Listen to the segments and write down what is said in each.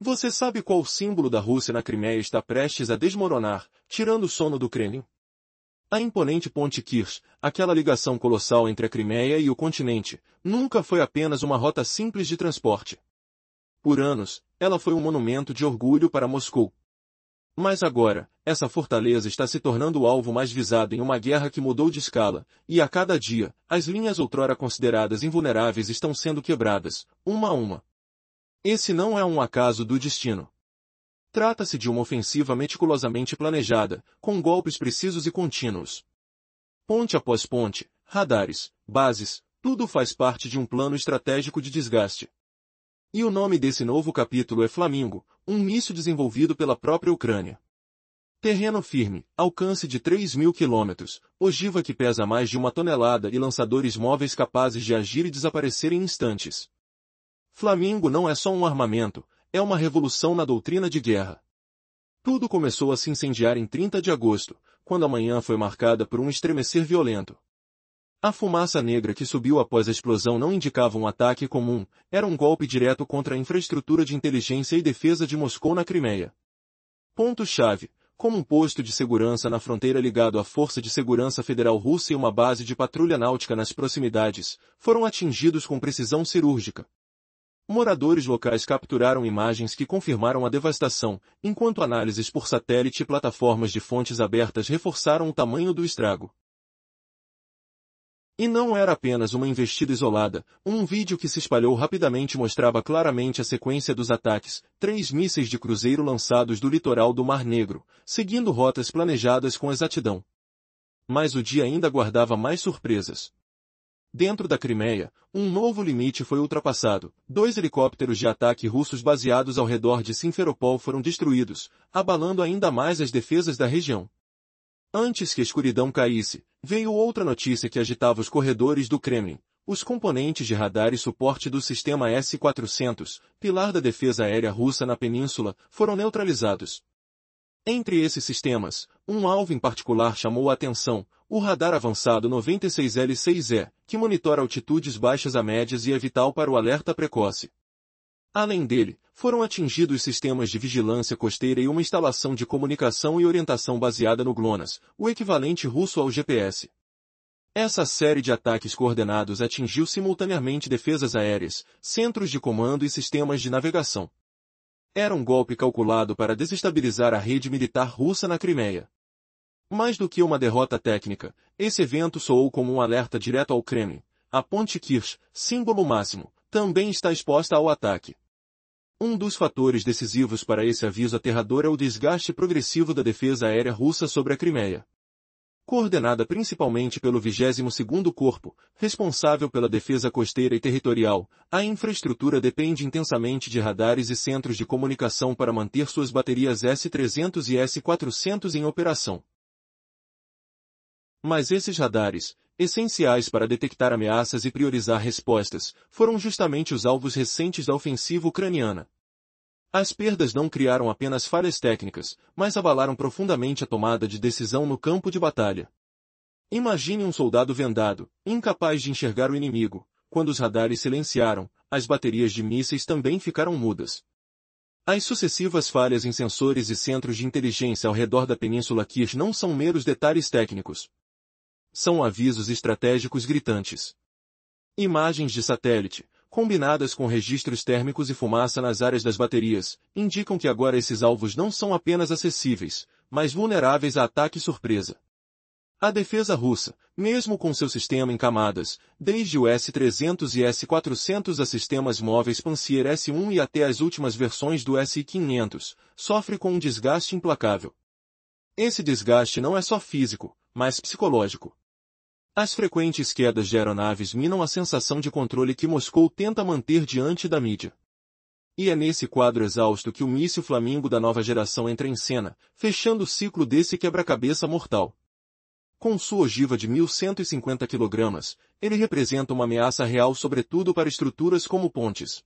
Você sabe qual o símbolo da Rússia na Crimeia está prestes a desmoronar, tirando o sono do Kremlin? A imponente Ponte Kerch, aquela ligação colossal entre a Crimeia e o continente, nunca foi apenas uma rota simples de transporte. Por anos, ela foi um monumento de orgulho para Moscou. Mas agora, essa fortaleza está se tornando o alvo mais visado em uma guerra que mudou de escala, e a cada dia, as linhas outrora consideradas invulneráveis estão sendo quebradas, uma a uma. Esse não é um acaso do destino. Trata-se de uma ofensiva meticulosamente planejada, com golpes precisos e contínuos. Ponte após ponte, radares, bases, tudo faz parte de um plano estratégico de desgaste. E o nome desse novo capítulo é Flamingo, um míssil desenvolvido pela própria Ucrânia. Terreno firme, alcance de 3.000 quilômetros, ogiva que pesa mais de 1 tonelada e lançadores móveis capazes de agir e desaparecer em instantes. Flamingo não é só um armamento, é uma revolução na doutrina de guerra. Tudo começou a se incendiar em 30 de agosto, quando a manhã foi marcada por um estremecer violento. A fumaça negra que subiu após a explosão não indicava um ataque comum, era um golpe direto contra a infraestrutura de inteligência e defesa de Moscou na Crimeia. Ponto-chave, como um posto de segurança na fronteira ligado à Força de Segurança Federal Russa e uma base de patrulha náutica nas proximidades, foram atingidos com precisão cirúrgica. Moradores locais capturaram imagens que confirmaram a devastação, enquanto análises por satélite e plataformas de fontes abertas reforçaram o tamanho do estrago. E não era apenas uma investida isolada, um vídeo que se espalhou rapidamente mostrava claramente a sequência dos ataques, 3 mísseis de cruzeiro lançados do litoral do Mar Negro, seguindo rotas planejadas com exatidão. Mas o dia ainda guardava mais surpresas. Dentro da Crimeia, um novo limite foi ultrapassado. 2 helicópteros de ataque russos baseados ao redor de Simferopol foram destruídos, abalando ainda mais as defesas da região. Antes que a escuridão caísse, veio outra notícia que agitava os corredores do Kremlin. Os componentes de radar e suporte do sistema S-400, pilar da defesa aérea russa na península, foram neutralizados. Entre esses sistemas, um alvo em particular chamou a atenção, o radar avançado 96L6E, que monitora altitudes baixas a médias e é vital para o alerta precoce. Além dele, foram atingidos sistemas de vigilância costeira e uma instalação de comunicação e orientação baseada no GLONASS, o equivalente russo ao GPS. Essa série de ataques coordenados atingiu simultaneamente defesas aéreas, centros de comando e sistemas de navegação. Era um golpe calculado para desestabilizar a rede militar russa na Crimeia. Mais do que uma derrota técnica, esse evento soou como um alerta direto ao Kremlin. A Ponte Kerch, símbolo máximo, também está exposta ao ataque. Um dos fatores decisivos para esse aviso aterrador é o desgaste progressivo da defesa aérea russa sobre a Crimeia. Coordenada principalmente pelo 22º Corpo, responsável pela defesa costeira e territorial, a infraestrutura depende intensamente de radares e centros de comunicação para manter suas baterias S-300 e S-400 em operação. Mas esses radares, essenciais para detectar ameaças e priorizar respostas, foram justamente os alvos recentes da ofensiva ucraniana. As perdas não criaram apenas falhas técnicas, mas abalaram profundamente a tomada de decisão no campo de batalha. Imagine um soldado vendado, incapaz de enxergar o inimigo. Quando os radares silenciaram, as baterias de mísseis também ficaram mudas. As sucessivas falhas em sensores e centros de inteligência ao redor da Península Kerch não são meros detalhes técnicos. São avisos estratégicos gritantes. Imagens de satélite, combinadas com registros térmicos e fumaça nas áreas das baterias, indicam que agora esses alvos não são apenas acessíveis, mas vulneráveis a ataque surpresa. A defesa russa, mesmo com seu sistema em camadas, desde o S-300 e S-400 a sistemas móveis Pantsir S-1 e até as últimas versões do S-500, sofre com um desgaste implacável. Esse desgaste não é só físico, mas psicológico. As frequentes quedas de aeronaves minam a sensação de controle que Moscou tenta manter diante da mídia. E é nesse quadro exausto que o míssil Flamingo da nova geração entra em cena, fechando o ciclo desse quebra-cabeça mortal. Com sua ogiva de 1.150 kg, ele representa uma ameaça real sobretudo para estruturas como pontes.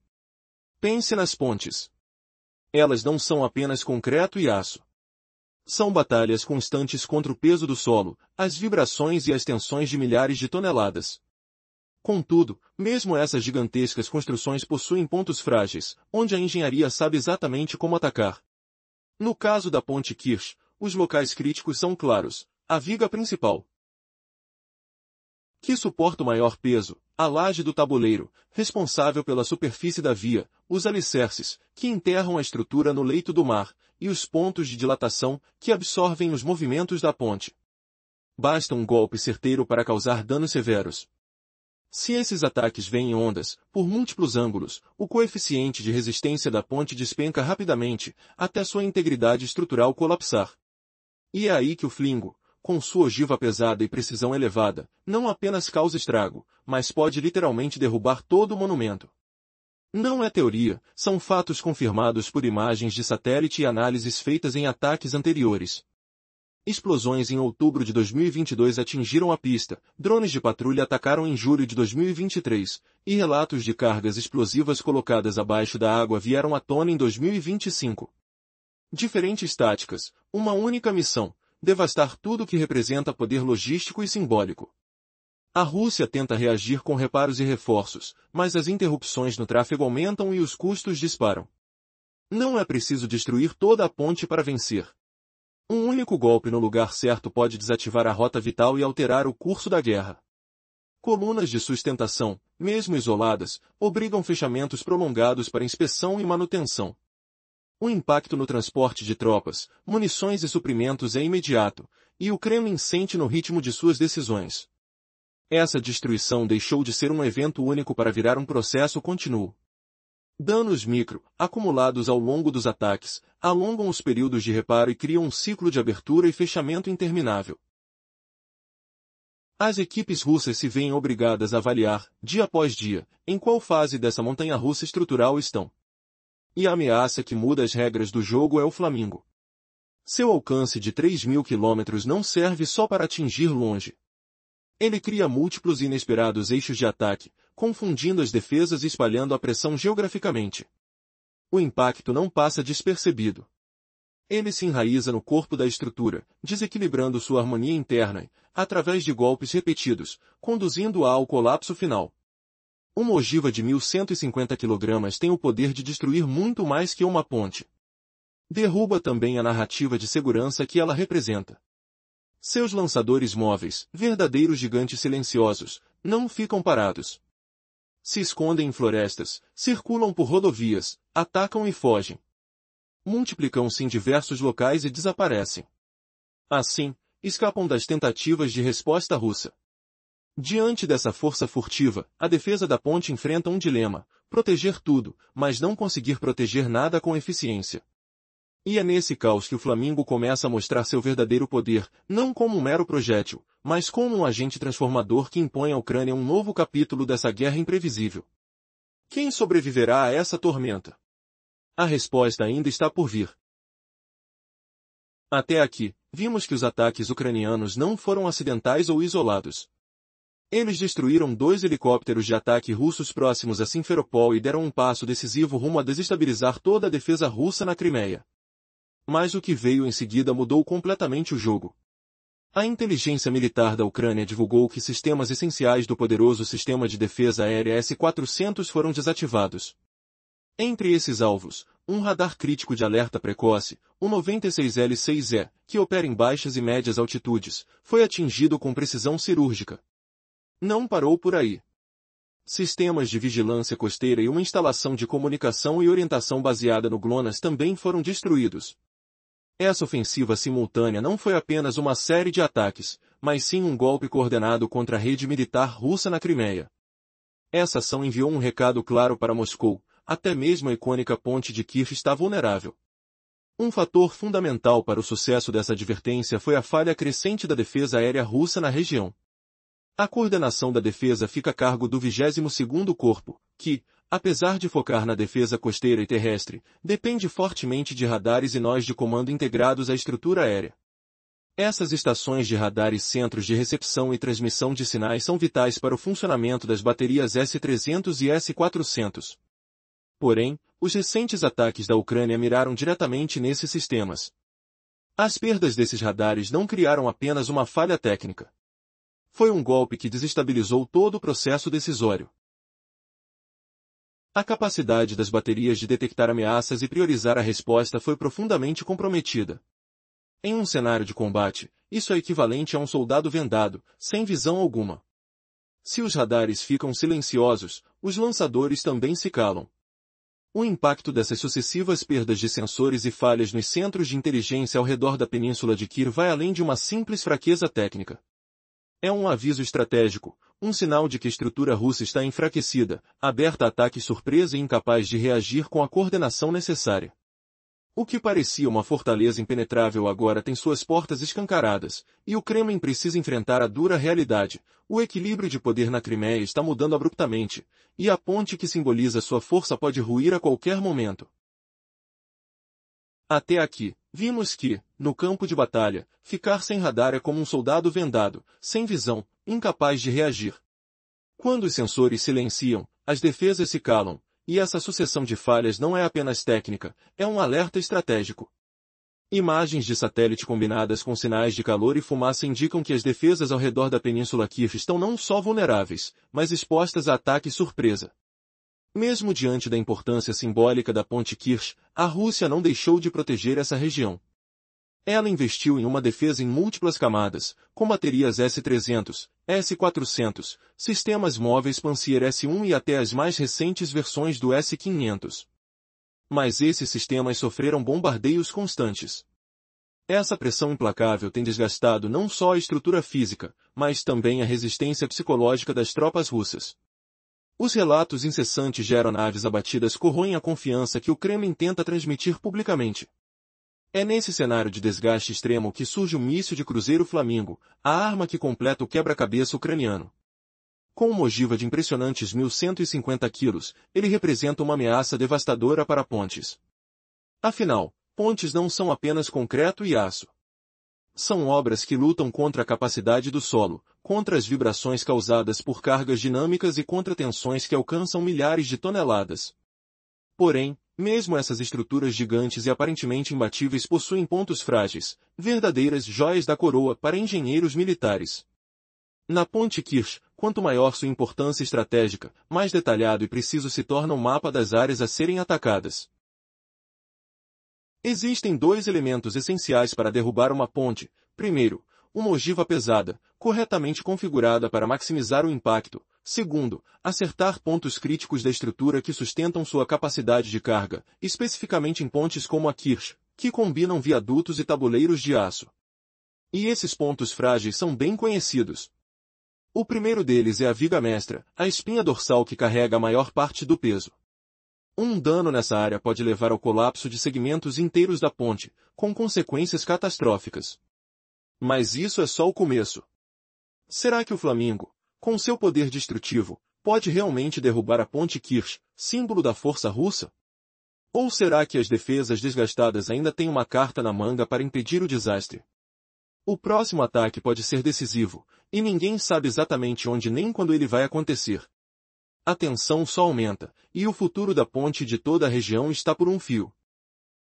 Pense nas pontes. Elas não são apenas concreto e aço. São batalhas constantes contra o peso do solo, as vibrações e as tensões de milhares de toneladas. Contudo, mesmo essas gigantescas construções possuem pontos frágeis, onde a engenharia sabe exatamente como atacar. No caso da Ponte Kirch, os locais críticos são claros: a viga principal, que suporta o maior peso, a laje do tabuleiro, responsável pela superfície da via, os alicerces, que enterram a estrutura no leito do mar, e os pontos de dilatação, que absorvem os movimentos da ponte. Basta um golpe certeiro para causar danos severos. Se esses ataques vêm em ondas, por múltiplos ângulos, o coeficiente de resistência da ponte despenca rapidamente, até sua integridade estrutural colapsar. E é aí que o flingo, com sua ogiva pesada e precisão elevada, não apenas causa estrago, mas pode literalmente derrubar todo o monumento. Não é teoria, são fatos confirmados por imagens de satélite e análises feitas em ataques anteriores. Explosões em outubro de 2022 atingiram a pista, drones de patrulha atacaram em julho de 2023, e relatos de cargas explosivas colocadas abaixo da água vieram à tona em 2025. Diferentes táticas, uma única missão: devastar tudo que representa poder logístico e simbólico. A Rússia tenta reagir com reparos e reforços, mas as interrupções no tráfego aumentam e os custos disparam. Não é preciso destruir toda a ponte para vencer. Um único golpe no lugar certo pode desativar a rota vital e alterar o curso da guerra. Colunas de sustentação, mesmo isoladas, obrigam fechamentos prolongados para inspeção e manutenção. O impacto no transporte de tropas, munições e suprimentos é imediato, e o Kremlin sente no ritmo de suas decisões. Essa destruição deixou de ser um evento único para virar um processo contínuo. Danos micro, acumulados ao longo dos ataques, alongam os períodos de reparo e criam um ciclo de abertura e fechamento interminável. As equipes russas se veem obrigadas a avaliar, dia após dia, em qual fase dessa montanha-russa estrutural estão. E a ameaça que muda as regras do jogo é o Flamingo. Seu alcance de 3.000 quilômetros não serve só para atingir longe. Ele cria múltiplos e inesperados eixos de ataque, confundindo as defesas e espalhando a pressão geograficamente. O impacto não passa despercebido. Ele se enraiza no corpo da estrutura, desequilibrando sua harmonia interna, através de golpes repetidos, conduzindo-a ao colapso final. Uma ogiva de 1.150 kg tem o poder de destruir muito mais que uma ponte. Derruba também a narrativa de segurança que ela representa. Seus lançadores móveis, verdadeiros gigantes silenciosos, não ficam parados. Se escondem em florestas, circulam por rodovias, atacam e fogem. Multiplicam-se em diversos locais e desaparecem. Assim, escapam das tentativas de resposta russa. Diante dessa força furtiva, a defesa da ponte enfrenta um dilema: proteger tudo, mas não conseguir proteger nada com eficiência. E é nesse caos que o Flamingo começa a mostrar seu verdadeiro poder, não como um mero projétil, mas como um agente transformador que impõe à Ucrânia um novo capítulo dessa guerra imprevisível. Quem sobreviverá a essa tormenta? A resposta ainda está por vir. Até aqui, vimos que os ataques ucranianos não foram acidentais ou isolados. Eles destruíram 2 helicópteros de ataque russos próximos a Simferopol e deram um passo decisivo rumo a desestabilizar toda a defesa russa na Crimeia. Mas o que veio em seguida mudou completamente o jogo. A inteligência militar da Ucrânia divulgou que sistemas essenciais do poderoso sistema de defesa aérea S-400 foram desativados. Entre esses alvos, um radar crítico de alerta precoce, o 96L6E, que opera em baixas e médias altitudes, foi atingido com precisão cirúrgica. Não parou por aí. Sistemas de vigilância costeira e uma instalação de comunicação e orientação baseada no GLONASS também foram destruídos. Essa ofensiva simultânea não foi apenas uma série de ataques, mas sim um golpe coordenado contra a rede militar russa na Crimeia. Essa ação enviou um recado claro para Moscou: até mesmo a icônica ponte de Kiev está vulnerável. Um fator fundamental para o sucesso dessa advertência foi a falha crescente da defesa aérea russa na região. A coordenação da defesa fica a cargo do 22º Corpo, que, apesar de focar na defesa costeira e terrestre, depende fortemente de radares e nós de comando integrados à estrutura aérea. Essas estações de radar e centros de recepção e transmissão de sinais são vitais para o funcionamento das baterias S-300 e S-400. Porém, os recentes ataques da Ucrânia miraram diretamente nesses sistemas. As perdas desses radares não criaram apenas uma falha técnica. Foi um golpe que desestabilizou todo o processo decisório. A capacidade das baterias de detectar ameaças e priorizar a resposta foi profundamente comprometida. Em um cenário de combate, isso é equivalente a um soldado vendado, sem visão alguma. Se os radares ficam silenciosos, os lançadores também se calam. O impacto dessas sucessivas perdas de sensores e falhas nos centros de inteligência ao redor da península de Kir vai além de uma simples fraqueza técnica. É um aviso estratégico, um sinal de que a estrutura russa está enfraquecida, aberta a ataque surpresa e incapaz de reagir com a coordenação necessária. O que parecia uma fortaleza impenetrável agora tem suas portas escancaradas, e o Kremlin precisa enfrentar a dura realidade. O equilíbrio de poder na Crimeia está mudando abruptamente, e a ponte que simboliza sua força pode ruir a qualquer momento. Até aqui, vimos que, no campo de batalha, ficar sem radar é como um soldado vendado, sem visão, incapaz de reagir. Quando os sensores silenciam, as defesas se calam, e essa sucessão de falhas não é apenas técnica, é um alerta estratégico. Imagens de satélite combinadas com sinais de calor e fumaça indicam que as defesas ao redor da Península Kiev estão não só vulneráveis, mas expostas a ataque surpresa. Mesmo diante da importância simbólica da ponte Kerch, a Rússia não deixou de proteger essa região. Ela investiu em uma defesa em múltiplas camadas, com baterias S-300, S-400, sistemas móveis Pantsir S-1 e até as mais recentes versões do S-500. Mas esses sistemas sofreram bombardeios constantes. Essa pressão implacável tem desgastado não só a estrutura física, mas também a resistência psicológica das tropas russas. Os relatos incessantes de aeronaves abatidas corroem a confiança que o Kremlin tenta transmitir publicamente. É nesse cenário de desgaste extremo que surge o míssil de cruzeiro Flamingo, a arma que completa o quebra-cabeça ucraniano. Com uma ogiva de impressionantes 1.150 quilos, ele representa uma ameaça devastadora para pontes. Afinal, pontes não são apenas concreto e aço. São obras que lutam contra a capacidade do solo, contra as vibrações causadas por cargas dinâmicas e contra tensões que alcançam milhares de toneladas. Porém, mesmo essas estruturas gigantes e aparentemente imbatíveis possuem pontos frágeis, verdadeiras joias da coroa para engenheiros militares. Na ponte Kerch, quanto maior sua importância estratégica, mais detalhado e preciso se torna o mapa das áreas a serem atacadas. Existem dois elementos essenciais para derrubar uma ponte. Primeiro, uma ogiva pesada, corretamente configurada para maximizar o impacto. Segundo, acertar pontos críticos da estrutura que sustentam sua capacidade de carga, especificamente em pontes como a Kerch, que combinam viadutos e tabuleiros de aço. E esses pontos frágeis são bem conhecidos. O primeiro deles é a viga mestra, a espinha dorsal que carrega a maior parte do peso. Um dano nessa área pode levar ao colapso de segmentos inteiros da ponte, com consequências catastróficas. Mas isso é só o começo. Será que o Flamingo, com seu poder destrutivo, pode realmente derrubar a ponte Kerch, símbolo da força russa? Ou será que as defesas desgastadas ainda têm uma carta na manga para impedir o desastre? O próximo ataque pode ser decisivo, e ninguém sabe exatamente onde nem quando ele vai acontecer. A tensão só aumenta, e o futuro da ponte e de toda a região está por um fio.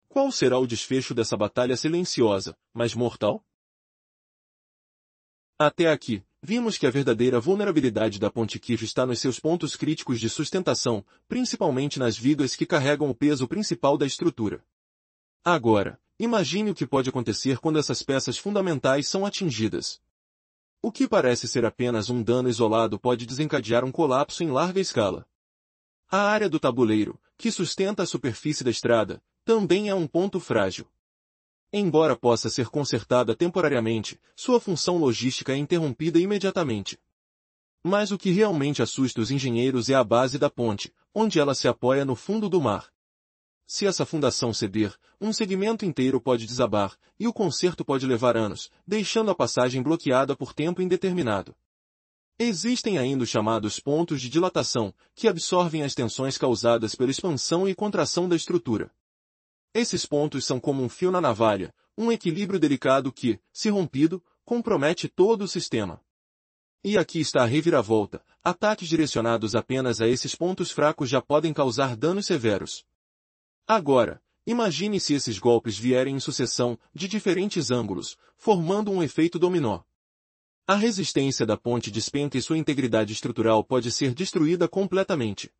Qual será o desfecho dessa batalha silenciosa, mas mortal? Até aqui, vimos que a verdadeira vulnerabilidade da ponte Kerch está nos seus pontos críticos de sustentação, principalmente nas vigas que carregam o peso principal da estrutura. Agora, imagine o que pode acontecer quando essas peças fundamentais são atingidas. O que parece ser apenas um dano isolado pode desencadear um colapso em larga escala. A área do tabuleiro, que sustenta a superfície da estrada, também é um ponto frágil. Embora possa ser consertada temporariamente, sua função logística é interrompida imediatamente. Mas o que realmente assusta os engenheiros é a base da ponte, onde ela se apoia no fundo do mar. Se essa fundação ceder, um segmento inteiro pode desabar, e o conserto pode levar anos, deixando a passagem bloqueada por tempo indeterminado. Existem ainda os chamados pontos de dilatação, que absorvem as tensões causadas pela expansão e contração da estrutura. Esses pontos são como um fio na navalha, um equilíbrio delicado que, se rompido, compromete todo o sistema. E aqui está a reviravolta: ataques direcionados apenas a esses pontos fracos já podem causar danos severos. Agora, imagine se esses golpes vierem em sucessão, de diferentes ângulos, formando um efeito dominó. A resistência da ponte despenca e sua integridade estrutural pode ser destruída completamente.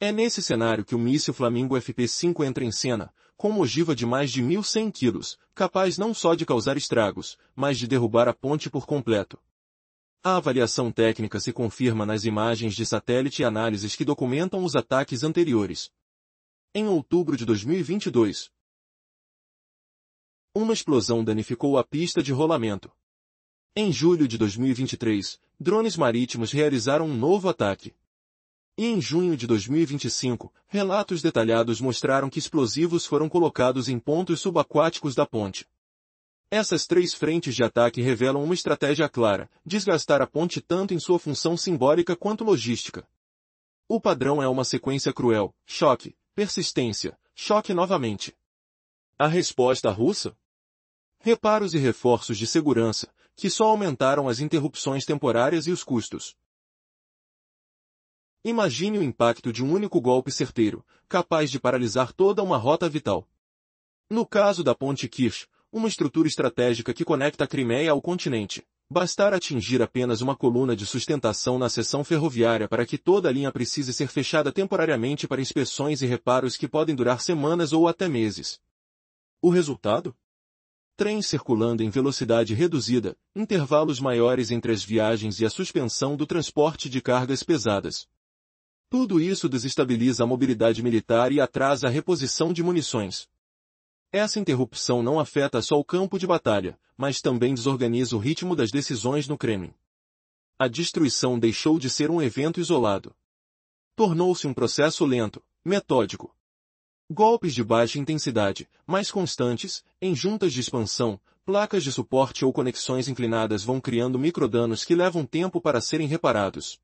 É nesse cenário que o míssil Flamingo FP-5 entra em cena, com uma ogiva de mais de 1.100 quilos, capaz não só de causar estragos, mas de derrubar a ponte por completo. A avaliação técnica se confirma nas imagens de satélite e análises que documentam os ataques anteriores. Em outubro de 2022, uma explosão danificou a pista de rolamento. Em julho de 2023, drones marítimos realizaram um novo ataque. E em junho de 2025, relatos detalhados mostraram que explosivos foram colocados em pontos subaquáticos da ponte. Essas três frentes de ataque revelam uma estratégia clara: desgastar a ponte tanto em sua função simbólica quanto logística. O padrão é uma sequência cruel: choque, persistência, choque novamente. A resposta russa? Reparos e reforços de segurança, que só aumentaram as interrupções temporárias e os custos. Imagine o impacto de um único golpe certeiro, capaz de paralisar toda uma rota vital. No caso da Ponte Kirch, uma estrutura estratégica que conecta a Crimeia ao continente, bastar atingir apenas uma coluna de sustentação na seção ferroviária para que toda a linha precise ser fechada temporariamente para inspeções e reparos que podem durar semanas ou até meses. O resultado? Trens circulando em velocidade reduzida, intervalos maiores entre as viagens e a suspensão do transporte de cargas pesadas. Tudo isso desestabiliza a mobilidade militar e atrasa a reposição de munições. Essa interrupção não afeta só o campo de batalha, mas também desorganiza o ritmo das decisões no Kremlin. A destruição deixou de ser um evento isolado. Tornou-se um processo lento, metódico. Golpes de baixa intensidade, mais constantes, em juntas de expansão, placas de suporte ou conexões inclinadas vão criando microdanos que levam tempo para serem reparados.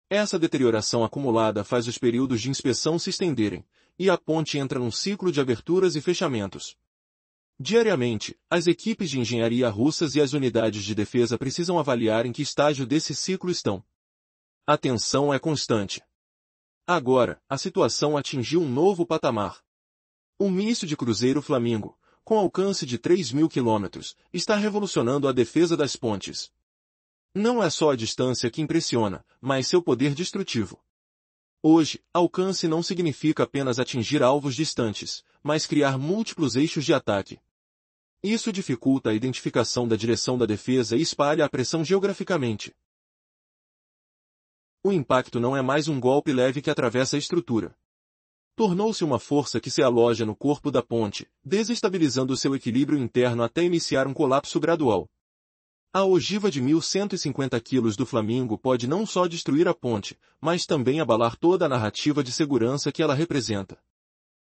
Essa deterioração acumulada faz os períodos de inspeção se estenderem, e a ponte entra num ciclo de aberturas e fechamentos. Diariamente, as equipes de engenharia russas e as unidades de defesa precisam avaliar em que estágio desse ciclo estão. A tensão é constante. Agora, a situação atingiu um novo patamar. O míssil de cruzeiro Flamingo, com alcance de 3.000 quilômetros, está revolucionando a defesa das pontes. Não é só a distância que impressiona, mas seu poder destrutivo. Hoje, alcance não significa apenas atingir alvos distantes, mas criar múltiplos eixos de ataque. Isso dificulta a identificação da direção da defesa e espalha a pressão geograficamente. O impacto não é mais um golpe leve que atravessa a estrutura. Tornou-se uma força que se aloja no corpo da ponte, desestabilizando seu equilíbrio interno até iniciar um colapso gradual. A ogiva de 1.150 quilos do Flamingo pode não só destruir a ponte, mas também abalar toda a narrativa de segurança que ela representa.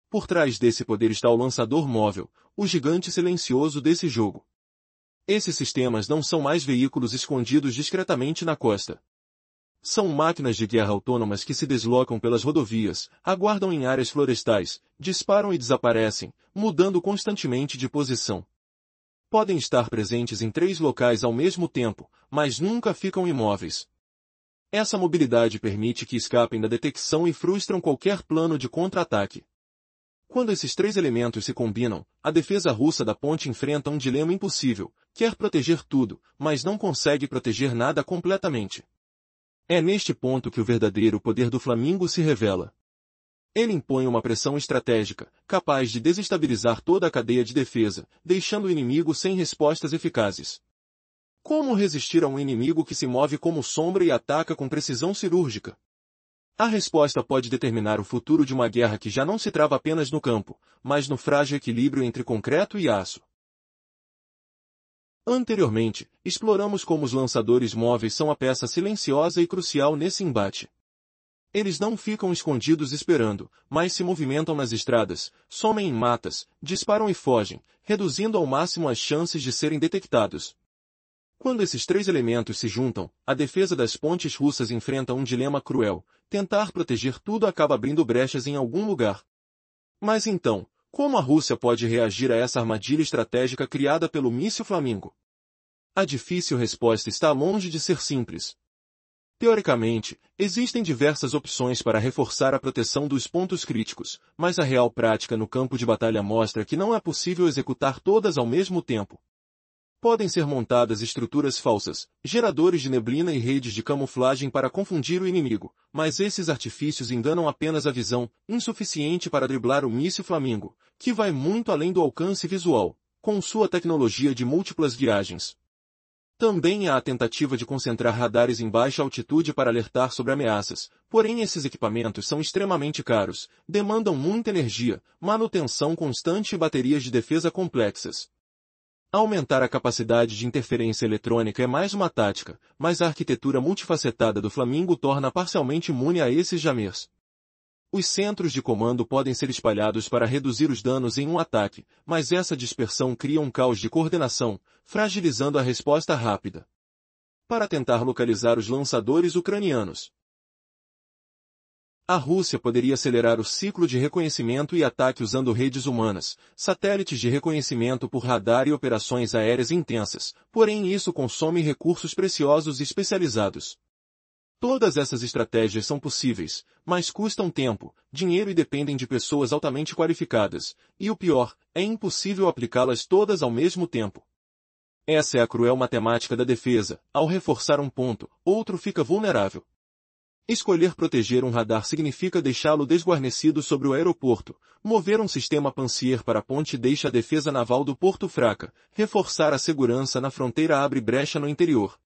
Por trás desse poder está o lançador móvel, o gigante silencioso desse jogo. Esses sistemas não são mais veículos escondidos discretamente na costa. São máquinas de guerra autônomas que se deslocam pelas rodovias, aguardam em áreas florestais, disparam e desaparecem, mudando constantemente de posição. Podem estar presentes em 3 locais ao mesmo tempo, mas nunca ficam imóveis. Essa mobilidade permite que escapem da detecção e frustram qualquer plano de contra-ataque. Quando esses 3 elementos se combinam, a defesa russa da ponte enfrenta um dilema impossível: quer proteger tudo, mas não consegue proteger nada completamente. É neste ponto que o verdadeiro poder do Flamingo se revela. Ele impõe uma pressão estratégica, capaz de desestabilizar toda a cadeia de defesa, deixando o inimigo sem respostas eficazes. Como resistir a um inimigo que se move como sombra e ataca com precisão cirúrgica? A resposta pode determinar o futuro de uma guerra que já não se trava apenas no campo, mas no frágil equilíbrio entre concreto e aço. Anteriormente, exploramos como os lançadores móveis são a peça silenciosa e crucial nesse embate. Eles não ficam escondidos esperando, mas se movimentam nas estradas, somem em matas, disparam e fogem, reduzindo ao máximo as chances de serem detectados. Quando esses 3 elementos se juntam, a defesa das pontes russas enfrenta um dilema cruel: tentar proteger tudo acaba abrindo brechas em algum lugar. Mas então, como a Rússia pode reagir a essa armadilha estratégica criada pelo míssil Flamingo? A difícil resposta está longe de ser simples. Teoricamente, existem diversas opções para reforçar a proteção dos pontos críticos, mas a real prática no campo de batalha mostra que não é possível executar todas ao mesmo tempo. Podem ser montadas estruturas falsas, geradores de neblina e redes de camuflagem para confundir o inimigo, mas esses artifícios enganam apenas a visão, insuficiente para driblar o míssil Flamingo, que vai muito além do alcance visual, com sua tecnologia de múltiplas viagens. Também há a tentativa de concentrar radares em baixa altitude para alertar sobre ameaças, porém esses equipamentos são extremamente caros, demandam muita energia, manutenção constante e baterias de defesa complexas. Aumentar a capacidade de interferência eletrônica é mais uma tática, mas a arquitetura multifacetada do Flamingo torna parcialmente imune a esses jammers. Os centros de comando podem ser espalhados para reduzir os danos em um ataque, mas essa dispersão cria um caos de coordenação, fragilizando a resposta rápida. Para tentar localizar os lançadores ucranianos, a Rússia poderia acelerar o ciclo de reconhecimento e ataque usando redes humanas, satélites de reconhecimento por radar e operações aéreas intensas, porém isso consome recursos preciosos e especializados. Todas essas estratégias são possíveis, mas custam tempo, dinheiro e dependem de pessoas altamente qualificadas, e o pior, é impossível aplicá-las todas ao mesmo tempo. Essa é a cruel matemática da defesa, ao reforçar um ponto, outro fica vulnerável. Escolher proteger um radar significa deixá-lo desguarnecido sobre o aeroporto, mover um sistema Pansier para a ponte deixa a defesa naval do porto fraca, reforçar a segurança na fronteira abre brecha no interior.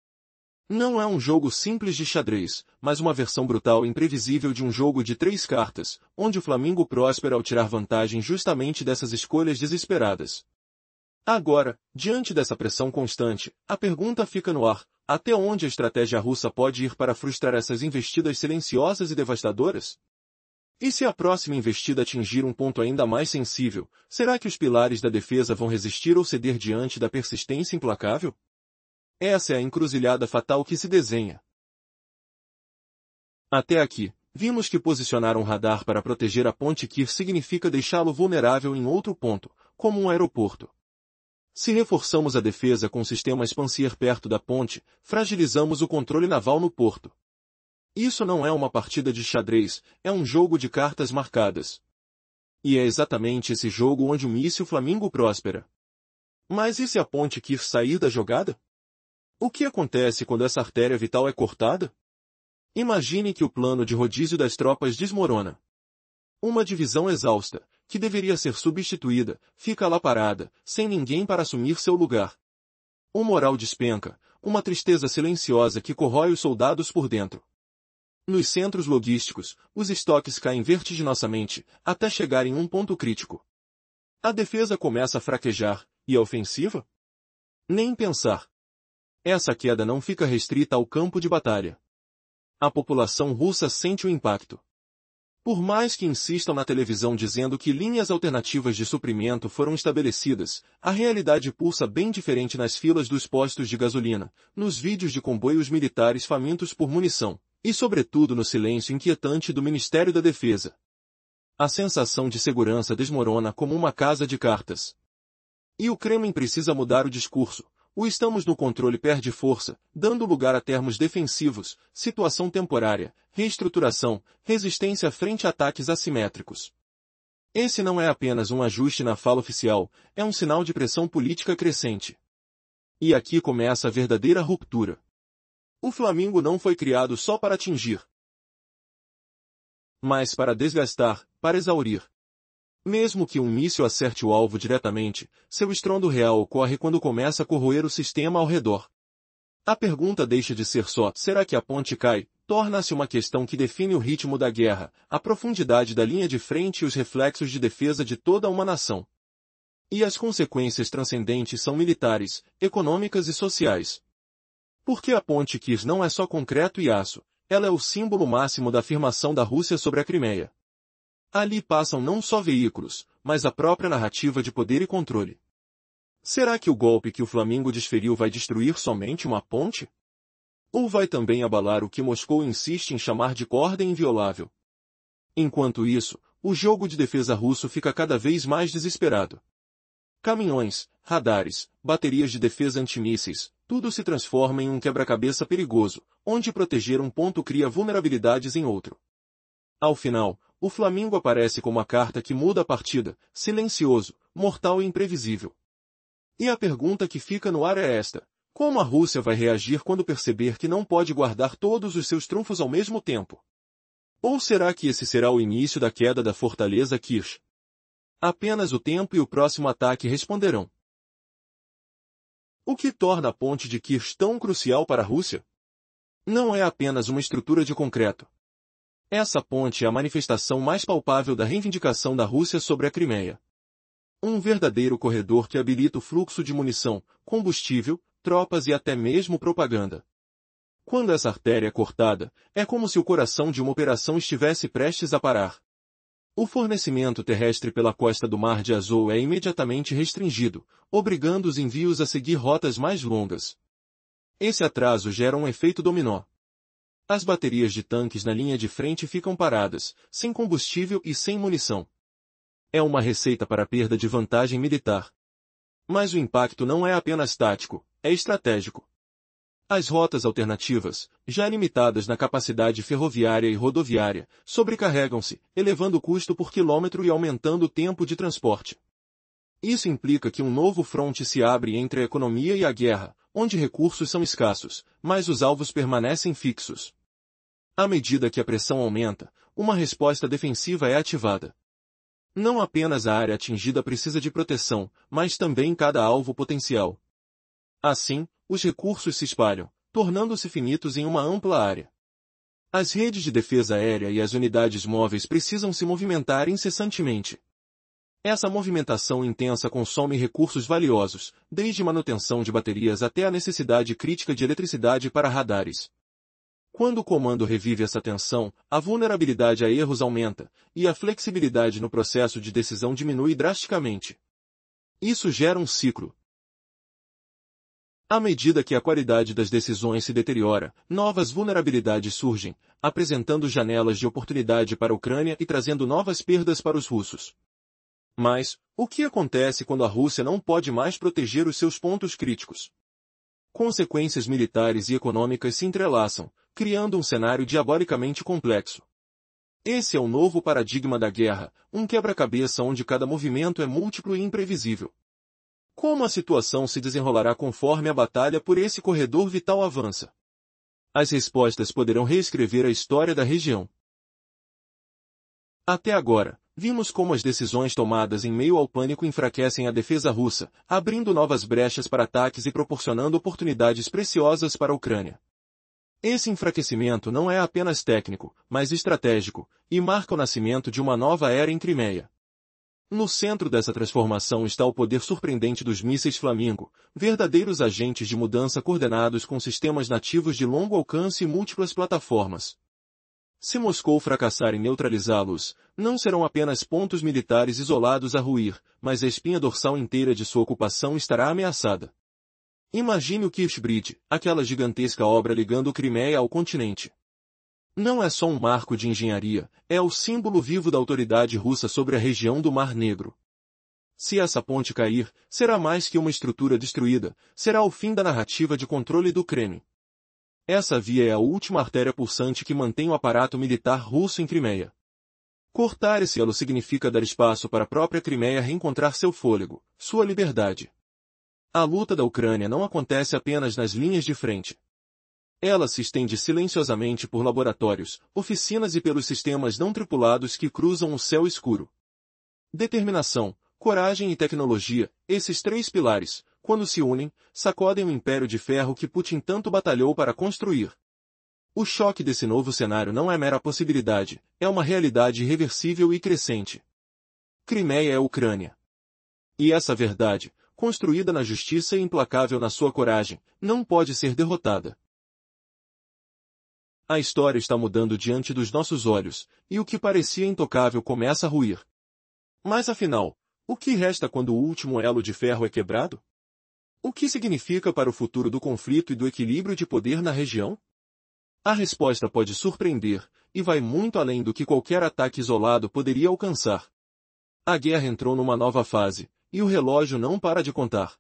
Não é um jogo simples de xadrez, mas uma versão brutal e imprevisível de um jogo de 3 cartas, onde o Flamingo prospera ao tirar vantagem justamente dessas escolhas desesperadas. Agora, diante dessa pressão constante, a pergunta fica no ar: até onde a estratégia russa pode ir para frustrar essas investidas silenciosas e devastadoras? E se a próxima investida atingir um ponto ainda mais sensível, será que os pilares da defesa vão resistir ou ceder diante da persistência implacável? Essa é a encruzilhada fatal que se desenha. Até aqui, vimos que posicionar um radar para proteger a ponte Kir significa deixá-lo vulnerável em outro ponto, como um aeroporto. Se reforçamos a defesa com sistemas Pansier perto da ponte, fragilizamos o controle naval no porto. Isso não é uma partida de xadrez, é um jogo de cartas marcadas. E é exatamente esse jogo onde o míssil Flamingo prospera. Mas e se a ponte Kir sair da jogada? O que acontece quando essa artéria vital é cortada? Imagine que o plano de rodízio das tropas desmorona. Uma divisão exausta, que deveria ser substituída, fica lá parada, sem ninguém para assumir seu lugar. O moral despenca, uma tristeza silenciosa que corrói os soldados por dentro. Nos centros logísticos, os estoques caem vertiginosamente, até chegar em um ponto crítico. A defesa começa a fraquejar, e a ofensiva? Nem pensar. Essa queda não fica restrita ao campo de batalha. A população russa sente o impacto. Por mais que insistam na televisão dizendo que linhas alternativas de suprimento foram estabelecidas, a realidade pulsa bem diferente nas filas dos postos de gasolina, nos vídeos de comboios militares famintos por munição, e sobretudo no silêncio inquietante do Ministério da Defesa. A sensação de segurança desmorona como uma casa de cartas. E o Kremlin precisa mudar o discurso. O estamos no controle perde força, dando lugar a termos defensivos, situação temporária, reestruturação, resistência frente a ataques assimétricos. Esse não é apenas um ajuste na fala oficial, é um sinal de pressão política crescente. E aqui começa a verdadeira ruptura. O Flamingo não foi criado só para atingir, mas para desgastar, para exaurir. Mesmo que um míssil acerte o alvo diretamente, seu estrondo real ocorre quando começa a corroer o sistema ao redor. A pergunta deixa de ser só, será que a ponte cai? Torna-se uma questão que define o ritmo da guerra, a profundidade da linha de frente e os reflexos de defesa de toda uma nação. E as consequências transcendentes são militares, econômicas e sociais. Porque a ponte Kir não é só concreto e aço, ela é o símbolo máximo da afirmação da Rússia sobre a Crimeia. Ali passam não só veículos, mas a própria narrativa de poder e controle. Será que o golpe que o Flamingo desferiu vai destruir somente uma ponte? Ou vai também abalar o que Moscou insiste em chamar de ordem inviolável? Enquanto isso, o jogo de defesa russo fica cada vez mais desesperado. Caminhões, radares, baterias de defesa antimísseis, tudo se transforma em um quebra-cabeça perigoso, onde proteger um ponto cria vulnerabilidades em outro. Ao final, o Flamingo aparece como a carta que muda a partida, silencioso, mortal e imprevisível. E a pergunta que fica no ar é esta: como a Rússia vai reagir quando perceber que não pode guardar todos os seus trunfos ao mesmo tempo? Ou será que esse será o início da queda da fortaleza Kirch? Apenas o tempo e o próximo ataque responderão. O que torna a ponte de Kirch tão crucial para a Rússia? Não é apenas uma estrutura de concreto. Essa ponte é a manifestação mais palpável da reivindicação da Rússia sobre a Crimeia. Um verdadeiro corredor que habilita o fluxo de munição, combustível, tropas e até mesmo propaganda. Quando essa artéria é cortada, é como se o coração de uma operação estivesse prestes a parar. O fornecimento terrestre pela costa do Mar de Azov é imediatamente restringido, obrigando os envios a seguir rotas mais longas. Esse atraso gera um efeito dominó. As baterias de tanques na linha de frente ficam paradas, sem combustível e sem munição. É uma receita para a perda de vantagem militar. Mas o impacto não é apenas tático, é estratégico. As rotas alternativas, já limitadas na capacidade ferroviária e rodoviária, sobrecarregam-se, elevando o custo por quilômetro e aumentando o tempo de transporte. Isso implica que um novo fronte se abre entre a economia e a guerra, onde recursos são escassos, mas os alvos permanecem fixos. À medida que a pressão aumenta, uma resposta defensiva é ativada. Não apenas a área atingida precisa de proteção, mas também cada alvo potencial. Assim, os recursos se espalham, tornando-se finitos em uma ampla área. As redes de defesa aérea e as unidades móveis precisam se movimentar incessantemente. Essa movimentação intensa consome recursos valiosos, desde manutenção de baterias até a necessidade crítica de eletricidade para radares. Quando o comando revive essa tensão, a vulnerabilidade a erros aumenta, e a flexibilidade no processo de decisão diminui drasticamente. Isso gera um ciclo. À medida que a qualidade das decisões se deteriora, novas vulnerabilidades surgem, apresentando janelas de oportunidade para a Ucrânia e trazendo novas perdas para os russos. Mas, o que acontece quando a Rússia não pode mais proteger os seus pontos críticos? Consequências militares e econômicas se entrelaçam, criando um cenário diabolicamente complexo. Esse é o novo paradigma da guerra, um quebra-cabeça onde cada movimento é múltiplo e imprevisível. Como a situação se desenrolará conforme a batalha por esse corredor vital avança? As respostas poderão reescrever a história da região. Até agora, vimos como as decisões tomadas em meio ao pânico enfraquecem a defesa russa, abrindo novas brechas para ataques e proporcionando oportunidades preciosas para a Ucrânia. Esse enfraquecimento não é apenas técnico, mas estratégico, e marca o nascimento de uma nova era em Crimeia. No centro dessa transformação está o poder surpreendente dos mísseis Flamingo, verdadeiros agentes de mudança coordenados com sistemas nativos de longo alcance e múltiplas plataformas. Se Moscou fracassar em neutralizá-los, não serão apenas pontos militares isolados a ruir, mas a espinha dorsal inteira de sua ocupação estará ameaçada. Imagine o Kerch Bridge, aquela gigantesca obra ligando Crimeia ao continente. Não é só um marco de engenharia, é o símbolo vivo da autoridade russa sobre a região do Mar Negro. Se essa ponte cair, será mais que uma estrutura destruída, será o fim da narrativa de controle do Kremlin. Essa via é a última artéria pulsante que mantém o aparato militar russo em Crimeia. Cortar esse elo significa dar espaço para a própria Crimeia reencontrar seu fôlego, sua liberdade. A luta da Ucrânia não acontece apenas nas linhas de frente. Ela se estende silenciosamente por laboratórios, oficinas e pelos sistemas não tripulados que cruzam o céu escuro. Determinação, coragem e tecnologia, esses três pilares, quando se unem, sacodem o império de ferro que Putin tanto batalhou para construir. O choque desse novo cenário não é mera possibilidade, é uma realidade irreversível e crescente. Crimeia é a Ucrânia. E essa verdade, construída na justiça e implacável na sua coragem, não pode ser derrotada. A história está mudando diante dos nossos olhos, e o que parecia intocável começa a ruir. Mas afinal, o que resta quando o último elo de ferro é quebrado? O que significa para o futuro do conflito e do equilíbrio de poder na região? A resposta pode surpreender, e vai muito além do que qualquer ataque isolado poderia alcançar. A guerra entrou numa nova fase, e o relógio não para de contar.